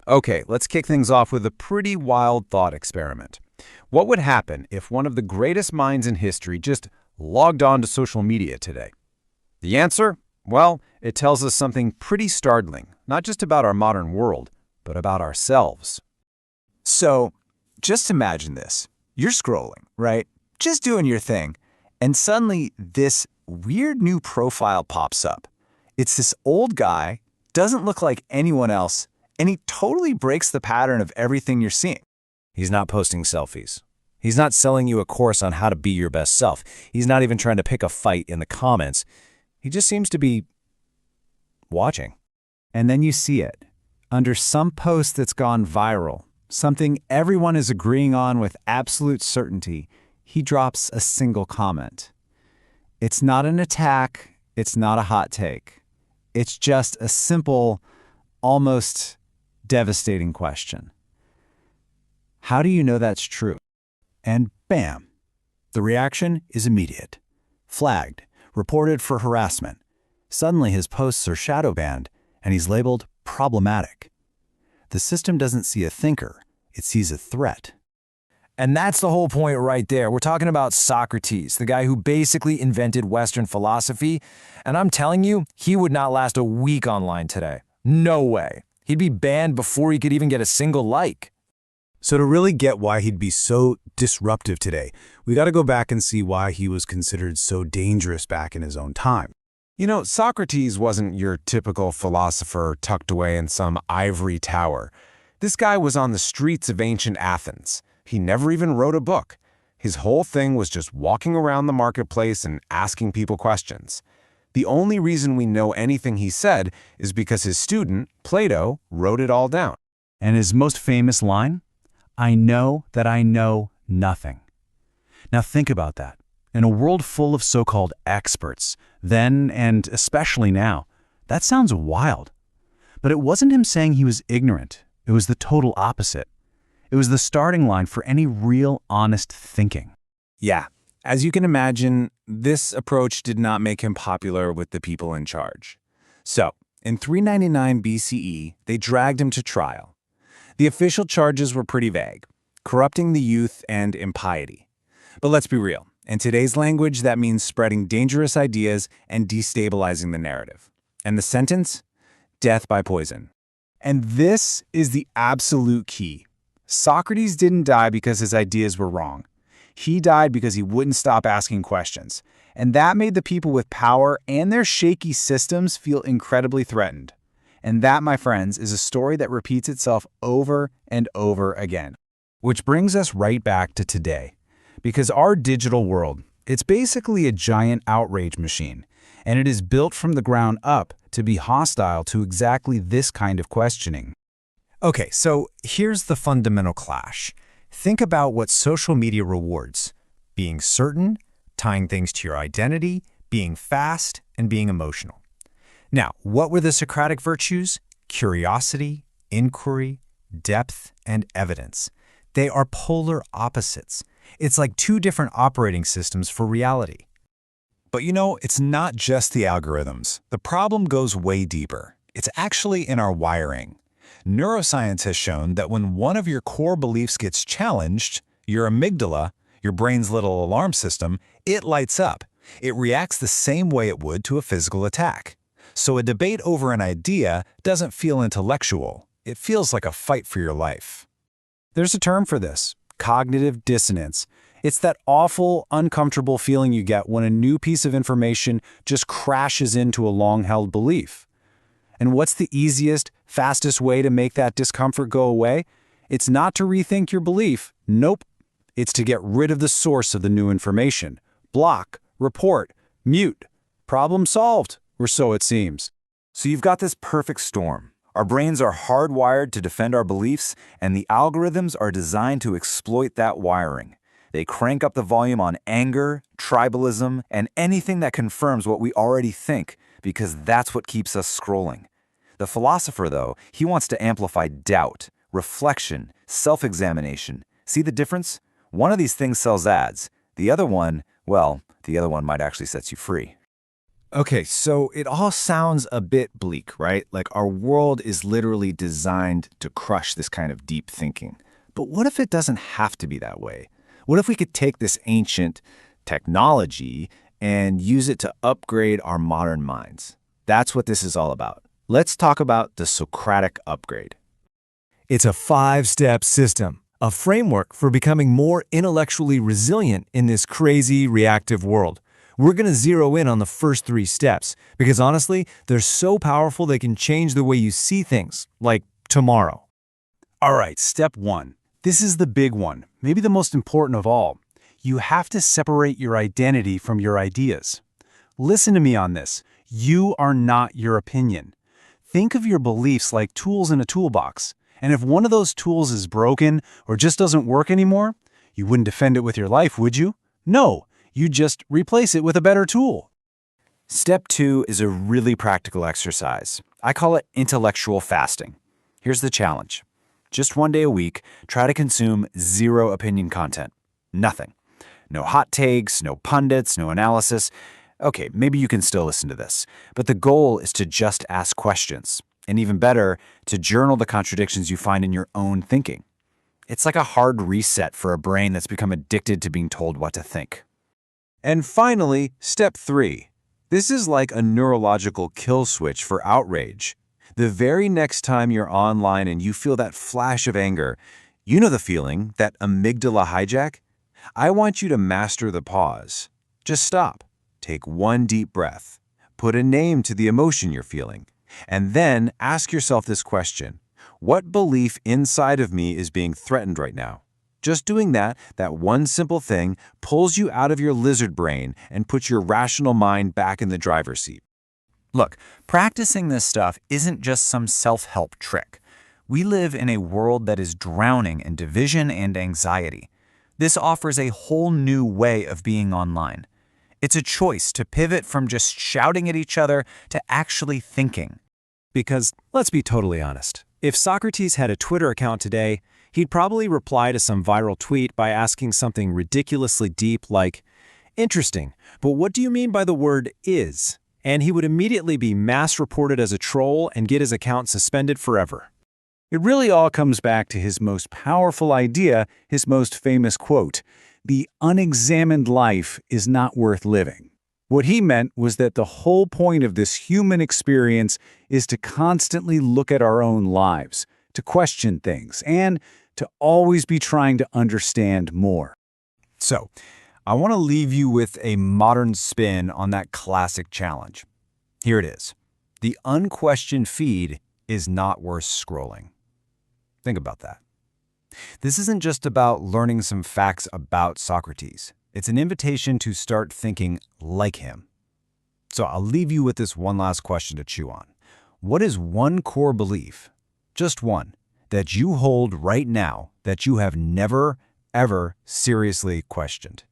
Okay, let's kick things off with a pretty wild thought experiment. What would happen if one of the greatest minds in history just logged on to social media today? The answer? Well, it tells us something pretty startling, not just about our modern world, but about ourselves. So, just imagine this. You're scrolling, right? Just doing your thing. And suddenly, this weird new profile pops up. It's this old guy, doesn't look like anyone else, and he totally breaks the pattern of everything you're seeing. He's not posting selfies. He's not selling you a course on how to be your best self. He's not even trying to pick a fight in the comments. He just seems to be watching. And then you see it. Under some post that's gone viral, something everyone is agreeing on with absolute certainty, he drops a single comment. It's not an attack. It's not a hot take. It's just a simple, almost devastating question. How do you know that's true? And bam! The reaction is immediate. Flagged, reported for harassment. Suddenly his posts are shadow banned, and he's labeled problematic. The system doesn't see a thinker, it sees a threat. And that's the whole point right there. We're talking about Socrates, the guy who basically invented Western philosophy. And I'm telling you, he would not last a week online today. No way. He'd be banned before he could even get a single like. So to really get why he'd be so disruptive today, we got to go back and see why he was considered so dangerous back in his own time. You know, Socrates wasn't your typical philosopher tucked away in some ivory tower. This guy was on the streets of ancient Athens. He never even wrote a book. His whole thing was just walking around the marketplace and asking people questions. The only reason we know anything he said is because his student, Plato, wrote it all down. And his most famous line? I know that I know nothing. Now think about that. In a world full of so-called experts, then and especially now, that sounds wild. But it wasn't him saying he was ignorant. It was the total opposite. It was the starting line for any real, honest thinking. Yeah, as you can imagine, this approach did not make him popular with the people in charge. So, in 399 BCE, they dragged him to trial. The official charges were pretty vague: corrupting the youth and impiety. But let's be real. In today's language, that means spreading dangerous ideas and destabilizing the narrative. And the sentence? Death by poison. And this is the absolute key. Socrates didn't die because his ideas were wrong. He died because he wouldn't stop asking questions. And that made the people with power and their shaky systems feel incredibly threatened. And that, my friends, is a story that repeats itself over and over again. Which brings us right back to today. Because our digital world, it's basically a giant outrage machine, and it is built from the ground up to be hostile to exactly this kind of questioning. Okay, so here's the fundamental clash. Think about what social media rewards: being certain, tying things to your identity, being fast, and being emotional. Now, what were the Socratic virtues? Curiosity, inquiry, depth, and evidence. They are polar opposites. It's like two different operating systems for reality. But you know, it's not just the algorithms. The problem goes way deeper. It's actually in our wiring. Neuroscience has shown that when one of your core beliefs gets challenged, your amygdala, your brain's little alarm system, it lights up. It reacts the same way it would to a physical attack. So a debate over an idea doesn't feel intellectual. It feels like a fight for your life. There's a term for this: cognitive dissonance. It's that awful, uncomfortable feeling you get when a new piece of information just crashes into a long-held belief. And what's the easiest, fastest way to make that discomfort go away? It's not to rethink your belief. Nope. It's to get rid of the source of the new information. Block, report, mute. Problem solved, or so it seems. So you've got this perfect storm. Our brains are hardwired to defend our beliefs, and the algorithms are designed to exploit that wiring. They crank up the volume on anger, tribalism, and anything that confirms what we already think, because that's what keeps us scrolling. The philosopher, though, he wants to amplify doubt, reflection, self-examination. See the difference? One of these things sells ads. The other one, well, the other one might actually set you free. Okay, so it all sounds a bit bleak, right? Like our world is literally designed to crush this kind of deep thinking. But what if it doesn't have to be that way? What if we could take this ancient technology and use it to upgrade our modern minds? That's what this is all about. Let's talk about the Socratic upgrade. It's a 5-step system, a framework for becoming more intellectually resilient in this crazy, reactive world. We're going to zero in on the first 3 steps because honestly, they're so powerful they can change the way you see things, like tomorrow. All right, step 1. This is the big one, maybe the most important of all. You have to separate your identity from your ideas. Listen to me on this. You are not your opinion. Think of your beliefs like tools in a toolbox. And if one of those tools is broken or just doesn't work anymore, you wouldn't defend it with your life, would you? No, you just replace it with a better tool. Step 2 is a really practical exercise. I call it intellectual fasting. Here's the challenge. Just 1 day a week, try to consume 0 opinion content. Nothing. No hot takes, no pundits, no analysis. Okay, maybe you can still listen to this. But the goal is to just ask questions. And even better, to journal the contradictions you find in your own thinking. It's like a hard reset for a brain that's become addicted to being told what to think. And finally, step 3. This is like a neurological kill switch for outrage. The very next time you're online and you feel that flash of anger, you know the feeling, that amygdala hijack? I want you to master the pause. Just stop. Take 1 deep breath. Put a name to the emotion you're feeling. And then ask yourself this question. What belief inside of me is being threatened right now? Just doing that one simple thing, pulls you out of your lizard brain and puts your rational mind back in the driver's seat. Look, practicing this stuff isn't just some self-help trick. We live in a world that is drowning in division and anxiety. This offers a whole new way of being online. It's a choice to pivot from just shouting at each other to actually thinking. Because, let's be totally honest, if Socrates had a Twitter account today, he'd probably reply to some viral tweet by asking something ridiculously deep like, "Interesting, but what do you mean by the word is?" And he would immediately be mass reported as a troll and get his account suspended forever. It really all comes back to his most powerful idea, his most famous quote, "The unexamined life is not worth living." What he meant was that the whole point of this human experience is to constantly look at our own lives, to question things, and to always be trying to understand more. So, I want to leave you with a modern spin on that classic challenge. Here it is. The unquestioned feed is not worth scrolling. Think about that. This isn't just about learning some facts about Socrates. It's an invitation to start thinking like him. So I'll leave you with this one last question to chew on. What is one core belief, just one, that you hold right now that you have never, ever seriously questioned?